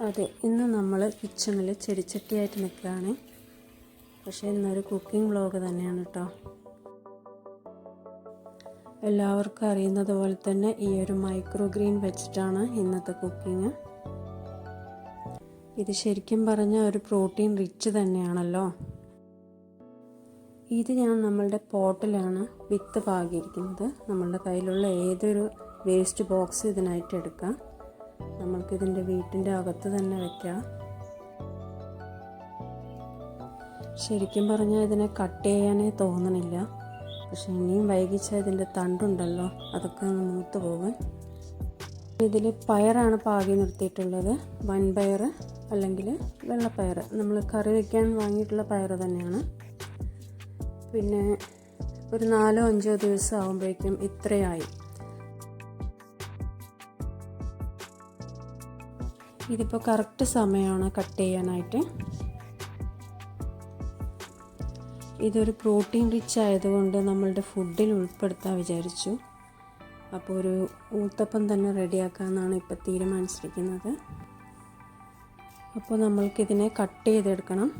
അതെ, ഇന്ന് നമ്മൾ കിച്ചണിൽ ചെടിച്ചട്ടിയായിട്ട് നിൽക്കുകയാണ്. പക്ഷേ ഇന്നൊരു കുക്കിംഗ് വ്ളോഗ് തന്നെയാണ് കേട്ടോ. എല്ലാവർക്കും അറിയുന്നത് പോലെ തന്നെ ഈ ഒരു മൈക്രോ ഗ്രീൻ വെച്ചിട്ടാണ് ഇന്നത്തെ കുക്കിംഗ്. ഇത് ശരിക്കും പറഞ്ഞാൽ ഒരു പ്രോട്ടീൻ റിച്ച് തന്നെയാണല്ലോ. ഇത് ഞാൻ നമ്മളുടെ പോട്ടിലാണ് വിത്ത് പാകിയിരിക്കുന്നത്. നമ്മളുടെ കയ്യിലുള്ള ഏതൊരു വേസ്റ്റ് ബോക്സ് ഇതിനായിട്ട് എടുക്കാം. നമ്മൾക്കിതിൻ്റെ വീട്ടിൻ്റെ അകത്ത് തന്നെ വെക്കാം. ശരിക്കും പറഞ്ഞാൽ ഇതിനെ കട്ട് ചെയ്യാനേ തോന്നണില്ല. പക്ഷെ ഇനിയും വൈകിച്ചാൽ ഇതിൻ്റെ തണ്ടുണ്ടല്ലോ, അതൊക്കെ ഒന്ന് മൂത്ത് പോകും. ഇതിൽ പയറാണ് പാകി നിർത്തിയിട്ടുള്ളത്. വൻപയർ അല്ലെങ്കിൽ വെള്ളപ്പയർ, നമ്മൾ കറി വയ്ക്കാൻ വാങ്ങിയിട്ടുള്ള പയർ തന്നെയാണ്. പിന്നെ ഒരു 4-5 ദിവസം ആകുമ്പോഴേക്കും ഇത്രയായി. ഇതിപ്പോൾ കറക്റ്റ് സമയമാണ് കട്ട് ചെയ്യാനായിട്ട്. ഇതൊരു പ്രോട്ടീൻ റിച്ച് ആയതുകൊണ്ട് നമ്മളുടെ ഫുഡിൽ ഉൾപ്പെടുത്താൻ വിചാരിച്ചു. അപ്പോൾ ഒരു ഊത്തപ്പം തന്നെ റെഡിയാക്കാമെന്നാണ് ഇപ്പോൾ തീരുമാനിച്ചിരിക്കുന്നത്. അപ്പോൾ നമ്മൾക്കിതിനെ കട്ട് ചെയ്തെടുക്കണം.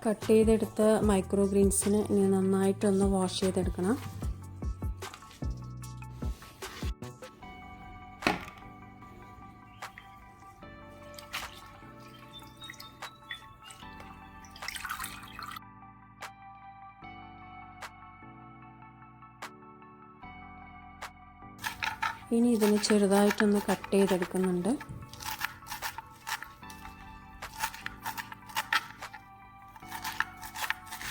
കട്ട് ചെയ്തെടുത്ത മൈക്രോ ഗ്രീൻസിന് ഇനി നന്നായിട്ടൊന്ന് വാഷ് ചെയ്തെടുക്കണം. ഇനി ഇതിന് ചെറുതായിട്ടൊന്ന് കട്ട് ചെയ്തെടുക്കുന്നുണ്ട്.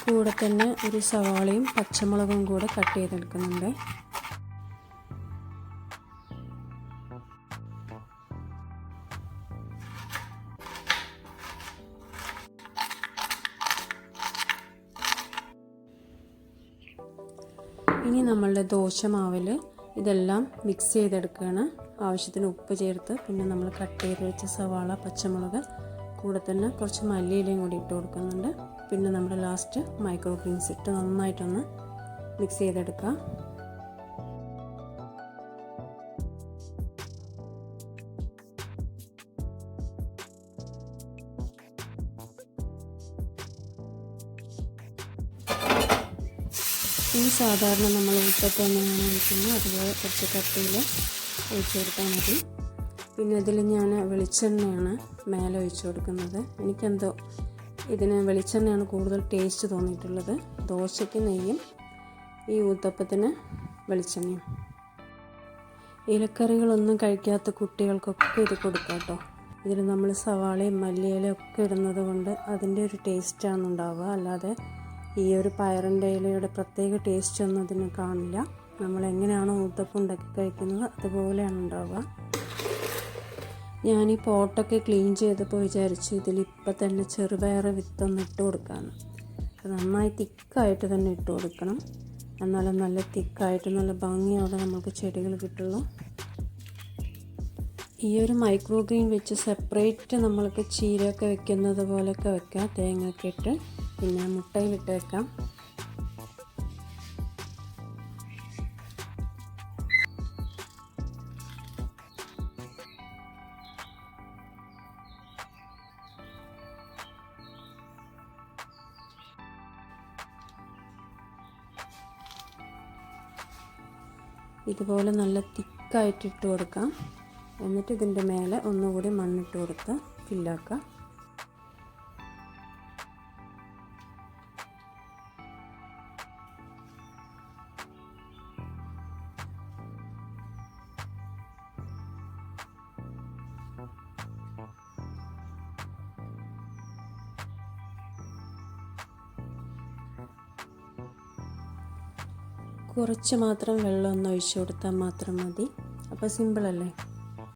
കൂടെ തന്നെ ഒരു സവാളയും പച്ചമുളകും കൂടെ കട്ട് ചെയ്തെടുക്കുന്നുണ്ട്. ഇനി നമ്മളുടെ ദോശമാവിൽ ഇതെല്ലാം മിക്സ് ചെയ്തെടുക്കുകയാണ്. ആവശ്യത്തിന് ഉപ്പ് ചേർത്ത്, പിന്നെ നമ്മൾ കട്ട് ചെയ്ത് വെച്ച സവാള, പച്ചമുളക്, കൂടെ തന്നെ കുറച്ച് മല്ലിയിലയും കൂടി ഇട്ട് കൊടുക്കുന്നുണ്ട്. പിന്നെ നമ്മുടെ ലാസ്റ്റ് മൈക്രോ ഗ്രീൻസ് ഇട്ട് നന്നായിട്ടൊന്ന് മിക്സ് ചെയ്തെടുക്കുക. ഇനി സാധാരണ നമ്മൾ ഊത്തപ്പം എങ്ങനെയാണ് ഒഴിക്കുന്നത് അതുപോലെ കുറച്ച് കട്ടിയിൽ ഒഴിച്ചു കൊടുത്താൽ മതി. പിന്നെ ഇതിൽ ഞാൻ വെളിച്ചെണ്ണയാണ് മേലെ ഒഴിച്ചു കൊടുക്കുന്നത്. എനിക്കെന്തോ ഇതിന് വെളിച്ചെണ്ണയാണ് കൂടുതൽ ടേസ്റ്റ് തോന്നിയിട്ടുള്ളത്. ദോശയ്ക്ക് നെയ്യും, ഈ ഊത്തപ്പത്തിന് വെളിച്ചെണ്ണയും. ഇലക്കറികളൊന്നും കഴിക്കാത്ത കുട്ടികൾക്കൊക്കെ ഇത് കൊടുക്കാം കേട്ടോ. ഇതിൽ നമ്മൾ സവാളയും മല്ലിയിലയും ഒക്കെ ഇടുന്നത് കൊണ്ട് അതിൻ്റെ ഒരു ടേസ്റ്റാണ് ഉണ്ടാവുക. അല്ലാതെ ഈ ഒരു പയറിൻ്റെ ഇലയുടെ പ്രത്യേക ടേസ്റ്റ് ഒന്നും ഇതിന് കാണില്ല. നമ്മൾ എങ്ങനെയാണോ ഊത്തപ്പം ഉണ്ടാക്കി കഴിക്കുന്നത് അതുപോലെയാണ് ഉണ്ടാവുക. ഞാൻ ഈ പോട്ടൊക്കെ ക്ലീൻ ചെയ്തപ്പോൾ വിചാരിച്ചു ഇതിലിപ്പോൾ തന്നെ ചെറുപയർ വിത്തൊന്ന് ഇട്ട് കൊടുക്കാമെന്ന്. അത് നന്നായി തിക്കായിട്ട് തന്നെ ഇട്ട് കൊടുക്കണം. എന്നാലും നല്ല തിക്കായിട്ട് നല്ല ഭംഗിയോടെ നമുക്ക് ചെടികൾ കിട്ടുള്ളൂ. ഈ ഒരു മൈക്രോ ഗ്രീൻ വെച്ച് സെപ്പറേറ്റ് നമ്മൾക്ക് ചീരയൊക്കെ വെക്കുന്നത് പോലെയൊക്കെ വെക്കാം. തേങ്ങയൊക്കെ ഇട്ട്, പിന്നെ മുട്ടയിലിട്ട് വെക്കാം. ഇതുപോലെ നല്ല തിക്കായിട്ട് ഇട്ട് കൊടുക്കാം. എന്നിട്ട് ഇതിൻ്റെ മേലെ ഒന്നുകൂടി മണ്ണിട്ട് കൊടുത്ത് ഫില്ലാക്കാം. കുറച്ച് മാത്രം വെള്ളം ഒന്ന് ഒഴിച്ചു കൊടുത്താൽ മാത്രം മതി. അപ്പോൾ സിമ്പിളല്ലേ.